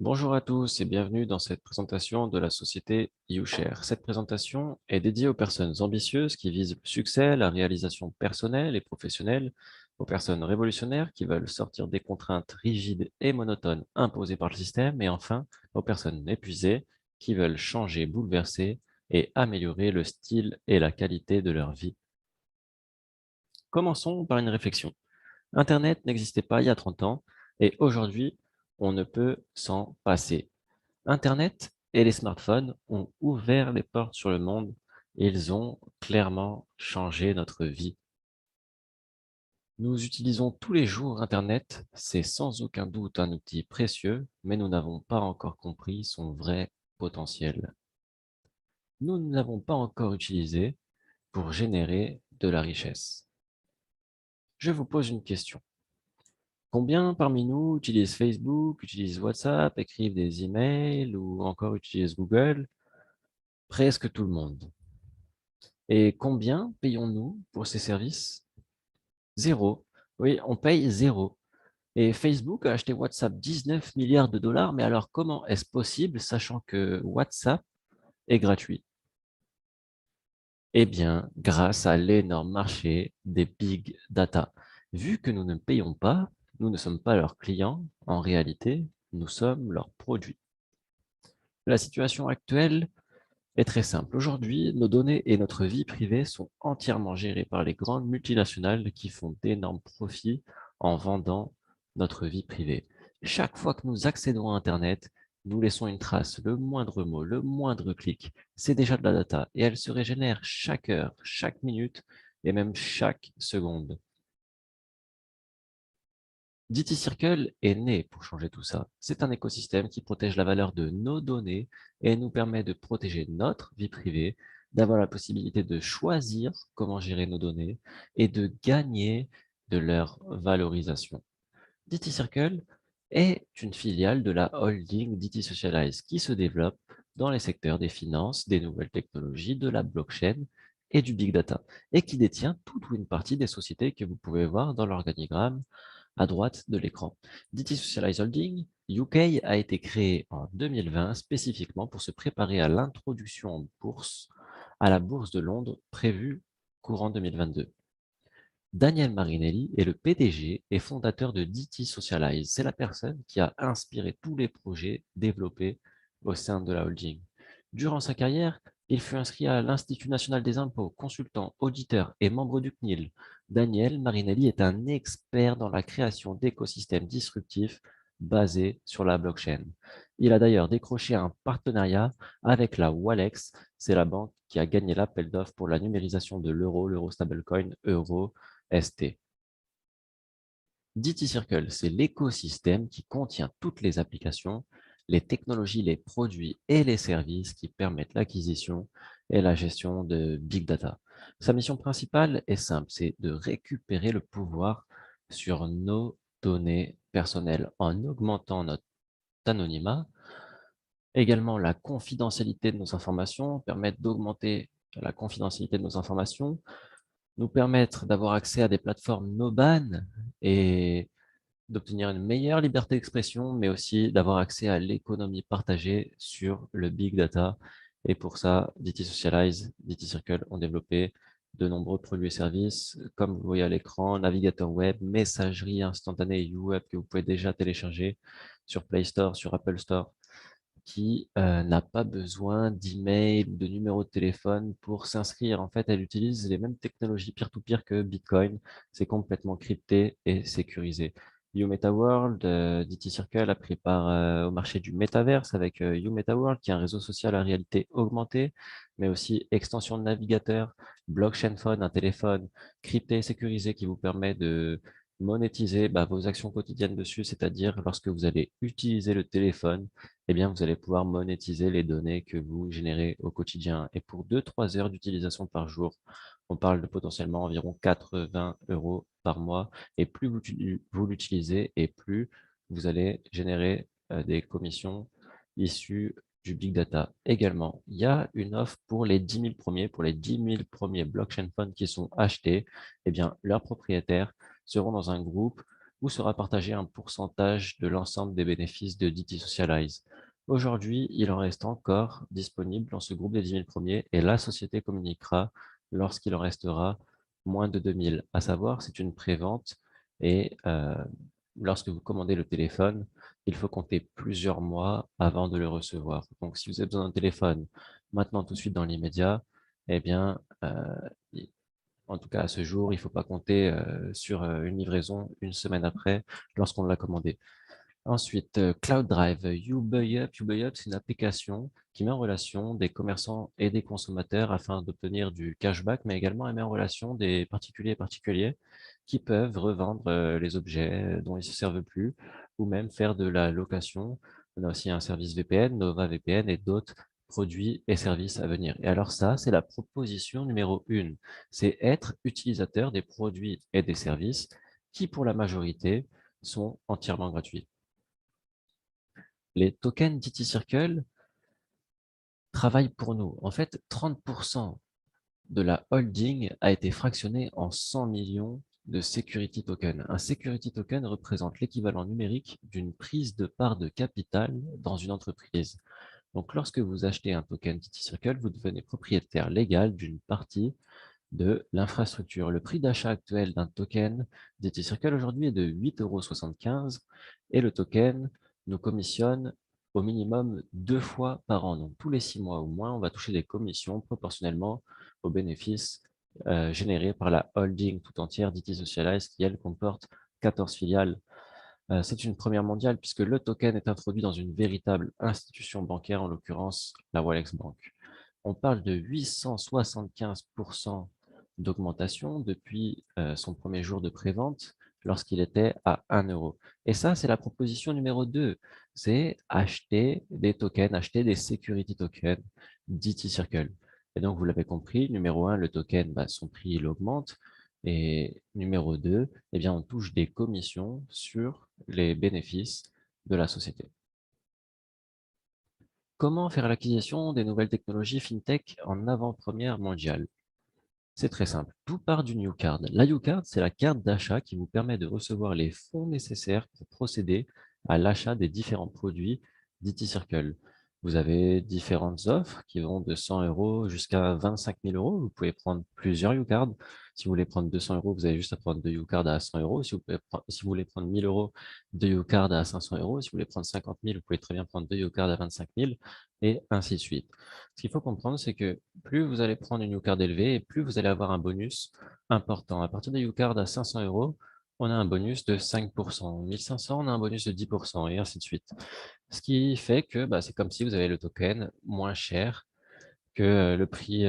Bonjour à tous et bienvenue dans cette présentation de la société YouShare. Cette présentation est dédiée aux personnes ambitieuses qui visent le succès, la réalisation personnelle et professionnelle, aux personnes révolutionnaires qui veulent sortir des contraintes rigides et monotones imposées par le système, et enfin aux personnes épuisées qui veulent changer, bouleverser et améliorer le style et la qualité de leur vie. Commençons par une réflexion. Internet n'existait pas il y a 30 ans et aujourd'hui, on ne peut s'en passer. Internet et les smartphones ont ouvert les portes sur le monde. Ils ont clairement changé notre vie. Nous utilisons tous les jours Internet. C'est sans aucun doute un outil précieux, mais nous n'avons pas encore compris son vrai potentiel. Nous ne l'avons pas encore utilisé pour générer de la richesse. Je vous pose une question. Combien parmi nous utilisent Facebook, utilisent WhatsApp, écrivent des emails ou encore utilisent Google? Presque tout le monde. Et combien payons-nous pour ces services? Zéro. Oui, on paye zéro. Et Facebook a acheté WhatsApp 19 milliards de dollars, mais alors comment est-ce possible, sachant que WhatsApp est gratuit? Eh bien, grâce à l'énorme marché des big data. Vu que nous ne payons pas, nous ne sommes pas leurs clients, en réalité, nous sommes leurs produits. La situation actuelle est très simple. Aujourd'hui, nos données et notre vie privée sont entièrement gérées par les grandes multinationales qui font d'énormes profits en vendant notre vie privée. Chaque fois que nous accédons à Internet, nous laissons une trace, le moindre mot, le moindre clic. C'est déjà de la data et elle se régénère chaque heure, chaque minute et même chaque seconde. DT Circle est né pour changer tout ça. C'est un écosystème qui protège la valeur de nos données et nous permet de protéger notre vie privée, d'avoir la possibilité de choisir comment gérer nos données et de gagner de leur valorisation. DT Circle est une filiale de la holding DT Socialize qui se développe dans les secteurs des finances, des nouvelles technologies, de la blockchain et du big data, et qui détient toute ou une partie des sociétés que vous pouvez voir dans l'organigramme à droite de l'écran. DT Socialize Holding UK a été créé en 2020 spécifiquement pour se préparer à l'introduction en bourse, à la bourse de Londres prévue courant 2022. Daniel Marinelli est le PDG et fondateur de DT Socialize. C'est la personne qui a inspiré tous les projets développés au sein de la holding. Durant sa carrière, il fut inscrit à l'Institut national des impôts, consultant, auditeur et membre du CNIL. Daniel Marinelli est un expert dans la création d'écosystèmes disruptifs basés sur la blockchain. Il a d'ailleurs décroché un partenariat avec la Walex, c'est la banque qui a gagné l'appel d'offres pour la numérisation de l'euro stablecoin euro ST. DT Circle, c'est l'écosystème qui contient toutes les applications, les technologies, les produits et les services qui permettent l'acquisition et la gestion de big data. Sa mission principale est simple, c'est de récupérer le pouvoir sur nos données personnelles en augmentant notre anonymat. Également, la confidentialité de nos informations, permettre d'augmenter la confidentialité de nos informations, nous permettre d'avoir accès à des plateformes no ban et d'obtenir une meilleure liberté d'expression, mais aussi d'avoir accès à l'économie partagée sur le big data. Et pour ça, DT Socialize, DT Circle ont développé de nombreux produits et services, comme vous voyez à l'écran, navigateur web, messagerie instantanée UWeb que vous pouvez déjà télécharger sur Play Store, sur Apple Store, qui n'a pas besoin d'email ou de numéro de téléphone pour s'inscrire. En fait, elle utilise les mêmes technologies peer-to-peer que Bitcoin. C'est complètement crypté et sécurisé. YouMetaWorld, DT Circle a pris part au marché du métaverse avec YouMetaWorld, qui est un réseau social à réalité augmentée, mais aussi extension de navigateur, blockchain phone, un téléphone crypté et sécurisé qui vous permet de monétiser vos actions quotidiennes dessus, c'est-à-dire lorsque vous allez utiliser le téléphone, eh bien, vous allez pouvoir monétiser les données que vous générez au quotidien. Et pour 2-3 heures d'utilisation par jour, on parle de potentiellement environ 80 euros par mois. Et plus vous l'utilisez et plus vous allez générer des commissions issues du big data. Également, il y a une offre pour les 10 000 premiers, pour les 10 000 premiers blockchain funds qui sont achetés, eh bien, leurs propriétaires seront dans un groupe où sera partagé un pourcentage de l'ensemble des bénéfices de DT Socialize. Aujourd'hui, il en reste encore disponible dans ce groupe des 10 000 premiers et la société communiquera lorsqu'il en restera moins de 2 000. À savoir, c'est une prévente et lorsque vous commandez le téléphone, il faut compter plusieurs mois avant de le recevoir. Donc, si vous avez besoin d'un téléphone maintenant, tout de suite, dans l'immédiat, eh bien, en tout cas à ce jour, il ne faut pas compter sur une livraison une semaine après lorsqu'on l'a commandé. Ensuite, Cloud Drive, YouBuyUp. YouBuyUp, c'est une application qui met en relation des commerçants et des consommateurs afin d'obtenir du cashback, mais également elle met en relation des particuliers et particuliers qui peuvent revendre les objets dont ils ne se servent plus ou même faire de la location. On a aussi un service VPN, Nova VPN et d'autres produits et services à venir. Et alors ça, c'est la proposition numéro 1. C'est être utilisateur des produits et des services qui, pour la majorité, sont entièrement gratuits. Les tokens DT Circle travaillent pour nous. En fait, 30% de la holding a été fractionné en 100 millions de security tokens. Un security token représente l'équivalent numérique d'une prise de part de capital dans une entreprise. Donc, lorsque vous achetez un token DT Circle, vous devenez propriétaire légal d'une partie de l'infrastructure. Le prix d'achat actuel d'un token DT Circle aujourd'hui est de 8,75 € et le token nous commissionne au minimum 2 fois par an. Donc tous les 6 mois au moins, on va toucher des commissions proportionnellement aux bénéfices générés par la holding tout entière DT Socialize qui, elle, comporte 14 filiales. C'est une première mondiale puisque le token est introduit dans une véritable institution bancaire, en l'occurrence la Walex Bank. On parle de 875% d'augmentation depuis son premier jour de prévente lorsqu'il était à 1 euro. Et ça, c'est la proposition numéro 2. C'est acheter des tokens, acheter des security tokens DT Circle. Et donc, vous l'avez compris, numéro 1, le token, son prix, il augmente. Et numéro 2, eh bien, on touche des commissions sur les bénéfices de la société. Comment faire l'acquisition des nouvelles technologies FinTech en avant-première mondiale? C'est très simple. Tout part du New Card. La New Card, c'est la carte d'achat qui vous permet de recevoir les fonds nécessaires pour procéder à l'achat des différents produits d'IT Circle. Vous avez différentes offres qui vont de 100 € jusqu'à 25 000 €. Vous pouvez prendre plusieurs U-Cards. Si vous voulez prendre 200 €, vous avez juste à prendre 2 U-Cards à 100 €. Si vous voulez prendre 1 000 €, 2 U-Cards à 500 €. Si vous voulez prendre 50 000, vous pouvez très bien prendre 2 U-Cards à 25 000 et ainsi de suite. Ce qu'il faut comprendre, c'est que plus vous allez prendre une U-Card élevée et plus vous allez avoir un bonus important. À partir des U-Cards à 500 €, on a un bonus de 5%. 1500, on a un bonus de 10% et ainsi de suite. Ce qui fait que c'est comme si vous avez le token moins cher que le prix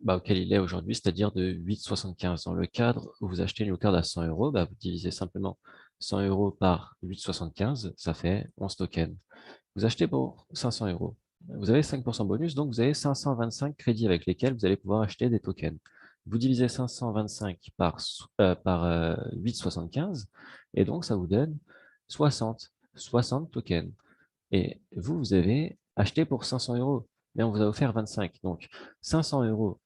auquel il est aujourd'hui, c'est-à-dire de 8,75. Dans le cadre où vous achetez une U-Card à 100 €, vous divisez simplement 100 € par 8,75, ça fait 11 tokens. Vous achetez pour 500 €. Vous avez 5% bonus, donc vous avez 525 crédits avec lesquels vous allez pouvoir acheter des tokens. Vous divisez 525 par 8,75 et donc ça vous donne 60 tokens. Et vous avez acheté pour 500 €, mais on vous a offert 25. Donc 500 €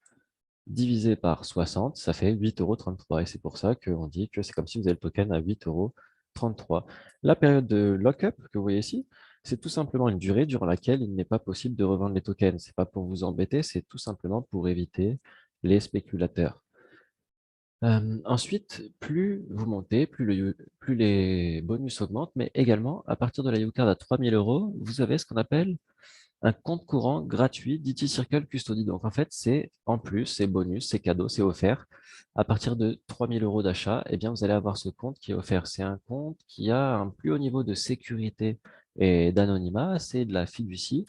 divisé par 60, ça fait 8,33 € et c'est pour ça qu'on dit que c'est comme si vous avez le token à 8,33 €. La période de lock-up que vous voyez ici, c'est tout simplement une durée durant laquelle il n'est pas possible de revendre les tokens. Ce n'est pas pour vous embêter, c'est tout simplement pour éviter les spéculateurs. Ensuite, plus vous montez, plus les bonus augmentent, mais également, à partir de la U-Card à 3 000 €, vous avez ce qu'on appelle un compte courant gratuit d'IT Circle Custody. Donc, en fait, c'est en plus, c'est bonus, c'est cadeau, c'est offert. À partir de 3 000 € d'achat, eh bien, vous allez avoir ce compte qui est offert. C'est un compte qui a un plus haut niveau de sécurité et d'anonymat, c'est de la fiducie.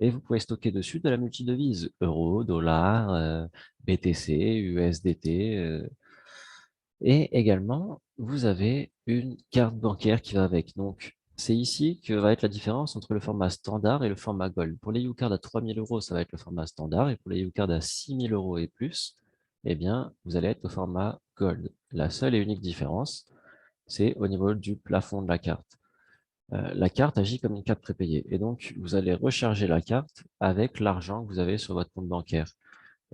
Et vous pouvez stocker dessus de la multidevise, euro, dollar, BTC, USDT. Et également, vous avez une carte bancaire qui va avec. Donc, c'est ici que va être la différence entre le format standard et le format Gold. Pour les U-Cards à 3 000 €, ça va être le format standard. Et pour les U-Cards à 6 000 € et plus, eh bien, vous allez être au format Gold. La seule et unique différence, c'est au niveau du plafond de la carte. La carte agit comme une carte prépayée. Et donc, vous allez recharger la carte avec l'argent que vous avez sur votre compte bancaire.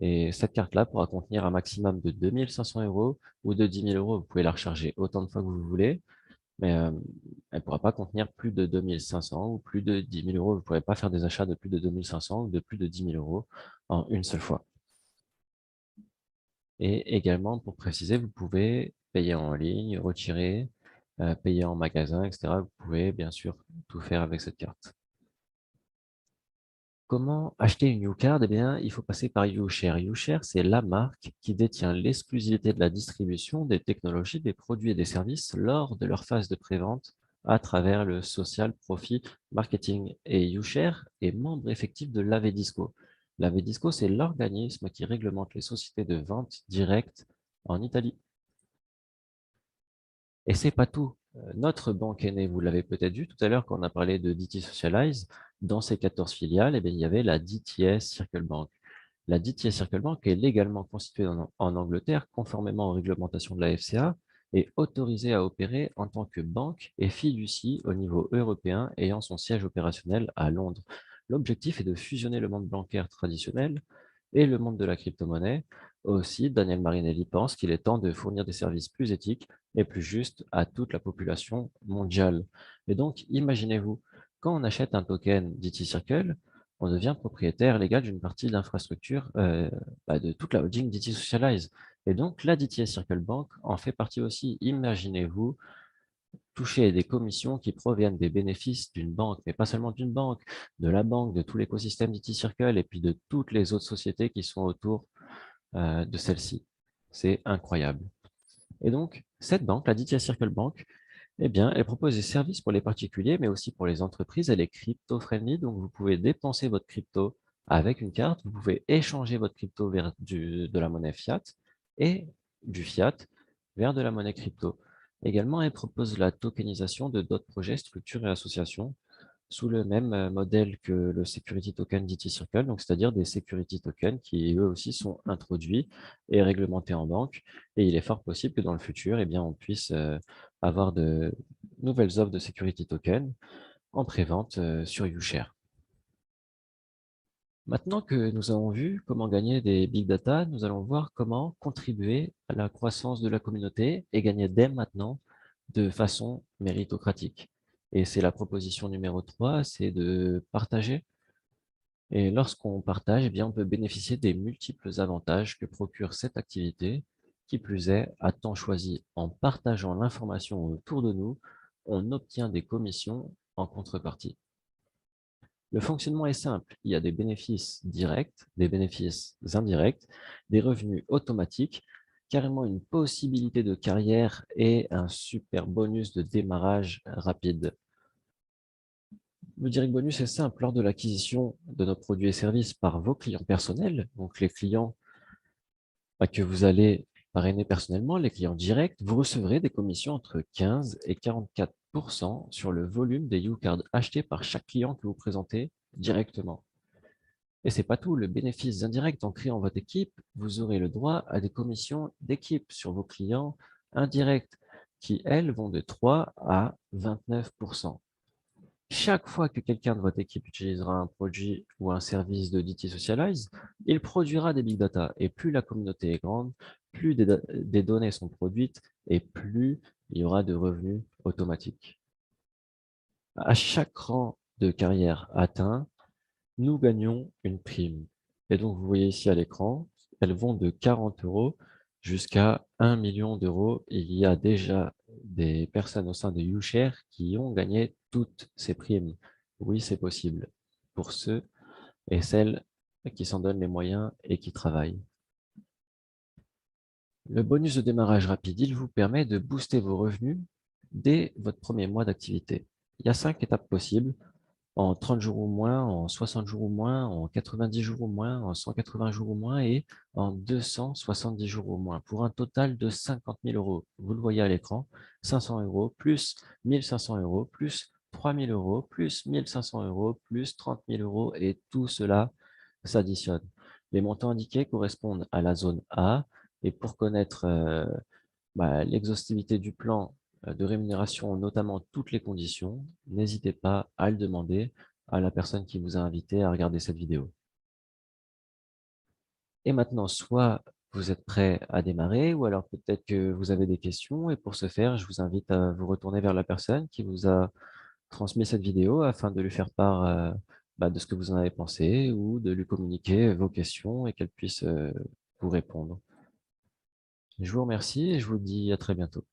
Et cette carte-là pourra contenir un maximum de 2 500 € ou de 10 000 €. Vous pouvez la recharger autant de fois que vous voulez. mais elle ne pourra pas contenir plus de 2 500 ou plus de 10 000 euros. Vous ne pourrez pas faire des achats de plus de 2 500 ou de plus de 10 000 euros en une seule fois. Et également, pour préciser, vous pouvez payer en ligne, retirer, payer en magasin, etc. Vous pouvez bien sûr tout faire avec cette carte. Comment acheter une YouCard? Eh bien, il faut passer par YouShare. YouShare, c'est la marque qui détient l'exclusivité de la distribution des technologies, des produits et des services lors de leur phase de prévente à travers le social profit marketing. Et YouShare est membre effectif de l'Avedisco. L'Avedisco, c'est l'organisme qui réglemente les sociétés de vente directe en Italie. Et c'est pas tout. Notre banque est née, vous l'avez peut-être vu tout à l'heure quand on a parlé de DT Socialize. Dans ces 14 filiales, eh bien, il y avait la DTS Circle Bank. La DTS Circle Bank est légalement constituée en Angleterre, conformément aux réglementations de la FCA, et autorisée à opérer en tant que banque et fiducie au niveau européen, ayant son siège opérationnel à Londres. L'objectif est de fusionner le monde bancaire traditionnel et le monde de la crypto-monnaie. Aussi, Daniel Marinelli pense qu'il est temps de fournir des services plus éthiques et plus justes à toute la population mondiale. Et donc, imaginez-vous, quand on achète un token DT Circle, on devient propriétaire légal d'une partie de l'infrastructure de toute la holding DT Socialize. Et donc, la DTS Circle Bank en fait partie aussi. Imaginez-vous toucher des commissions qui proviennent des bénéfices d'une banque, mais pas seulement d'une banque, de la banque, de tout l'écosystème d'IT Circle et puis de toutes les autres sociétés qui sont autour de celle-ci. C'est incroyable. Et donc, cette banque, la DTS Circle Bank, eh bien, elle propose des services pour les particuliers, mais aussi pour les entreprises. Elle est crypto-friendly, donc vous pouvez dépenser votre crypto avec une carte, vous pouvez échanger votre crypto vers de la monnaie fiat et du fiat vers de la monnaie crypto. Également, elle propose la tokenisation de d'autres projets, structures et associations sous le même modèle que le Security Token d'ET Circle, donc c'est-à-dire des Security Tokens qui eux aussi sont introduits et réglementés en banque. Et il est fort possible que dans le futur, eh bien, on puisse avoir de nouvelles offres de Security Token en prévente sur YouShare. Maintenant que nous avons vu comment gagner des big data, nous allons voir comment contribuer à la croissance de la communauté et gagner dès maintenant de façon méritocratique. Et c'est la proposition numéro 3, c'est de partager. Et lorsqu'on partage, eh bien, on peut bénéficier des multiples avantages que procure cette activité. Qui plus est, à temps choisi, en partageant l'information autour de nous, on obtient des commissions en contrepartie. Le fonctionnement est simple. Il y a des bénéfices directs, des bénéfices indirects, des revenus automatiques, carrément une possibilité de carrière et un super bonus de démarrage rapide. Le direct bonus est simple. Lors de l'acquisition de nos produits et services par vos clients personnels, donc les clients que vous allez parrainer personnellement, les clients directs, vous recevrez des commissions entre 15 et 44 sur le volume des YouCards achetés par chaque client que vous présentez directement. Et c'est pas tout, le bénéfice indirect en créant votre équipe, vous aurez le droit à des commissions d'équipe sur vos clients indirects qui, elles, vont de 3 à 29 Chaque fois que quelqu'un de votre équipe utilisera un produit ou un service de DT Socialize, il produira des big data. Et plus la communauté est grande, plus des données sont produites et plus il y aura de revenus automatiques. À chaque rang de carrière atteint, nous gagnons une prime. Et donc, vous voyez ici à l'écran, elles vont de 40 euros jusqu'à 1 million d'euros. Il y a déjà des personnes au sein de YouShare qui ont gagné toutes ces primes. Oui, c'est possible pour ceux et celles qui s'en donnent les moyens et qui travaillent. Le bonus de démarrage rapide, il vous permet de booster vos revenus dès votre premier mois d'activité. Il y a 5 étapes possibles. En 30 jours ou moins, en 60 jours ou moins, en 90 jours ou moins, en 180 jours ou moins et en 270 jours au moins, pour un total de 50 000 euros. Vous le voyez à l'écran, 500 euros plus 1500 euros plus 3 000 euros plus 1500 euros plus 30 000 euros et tout cela s'additionne. Les montants indiqués correspondent à la zone A et pour connaître l'exhaustivité du plan de rémunération, notamment toutes les conditions, n'hésitez pas à le demander à la personne qui vous a invité à regarder cette vidéo. Et maintenant, soit Vous êtes prêt à démarrer ou alors peut-être que vous avez des questions et pour ce faire, je vous invite à vous retourner vers la personne qui vous a transmis cette vidéo afin de lui faire part, de ce que vous en avez pensé ou de lui communiquer vos questions et qu'elle puisse, vous répondre. Je vous remercie et je vous dis à très bientôt.